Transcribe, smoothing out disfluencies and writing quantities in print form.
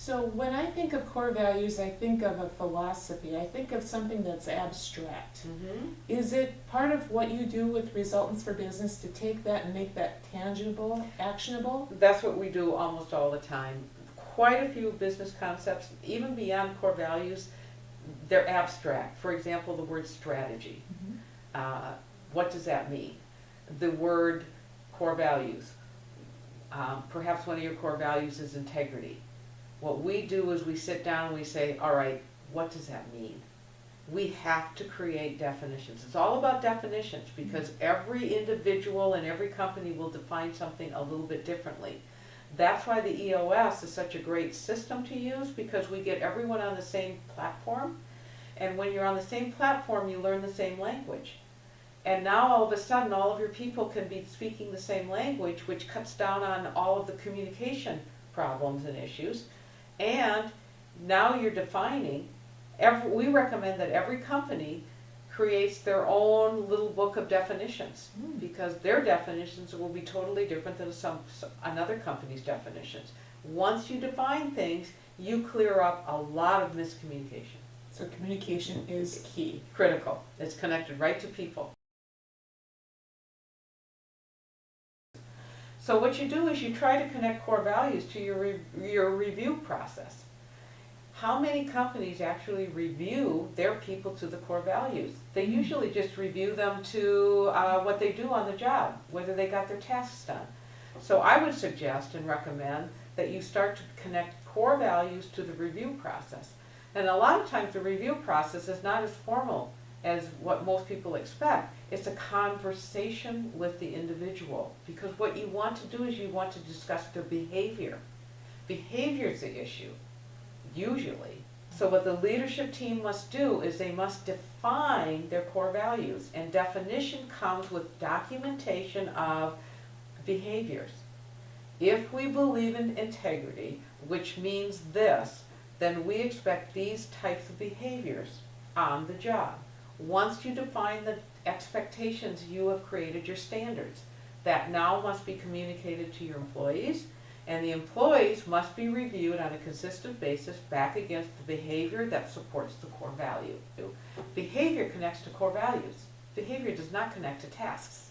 So when I think of core values, I think of a philosophy. I think of something that's abstract. Is it part of what you do with Resultants for Business to take that and make that tangible, actionable? That's what we do almost all the time. Quite a few business concepts, even beyond core values, they're abstract. For example, the word strategy. What does that mean? The word core values. Perhaps one of your core values is integrity. What we do is we sit down and we say, all right, what does that mean? We have to create definitions. It's all about definitions because every individual and every company will define something a little bit differently. That's why the EOS is such a great system to use, because we get everyone on the same platform. And when you're on the same platform, you learn the same language. And now all of a sudden, all of your people can be speaking the same language, which cuts down on all of the communication problems and issues. And now you're defining, we recommend that every company creates their own little book of definitions, because their definitions will be totally different than another company's definitions. Once you define things, you clear up a lot of miscommunication. So communication is key. Critical. It's connected right to people. So what you do is you try to connect core values to your review process. How many companies actually review their people to the core values? They usually just review them to what they do on the job, whether they got their tasks done. So I would suggest and recommend that you start to connect core values to the review process. And a lot of times the review process is not as formal as what most people expect. It's a conversation with the individual, because what you want to do is you want to discuss their behavior. Behavior is the issue, usually. So what the leadership team must do is they must define their core values, and definition comes with documentation of behaviors. If we believe in integrity, which means this, then we expect these types of behaviors on the job. Once you define the expectations, you have created your standards. That now must be communicated to your employees, and the employees must be reviewed on a consistent basis back against the behavior that supports the core value. Behavior connects to core values. Behavior does not connect to tasks.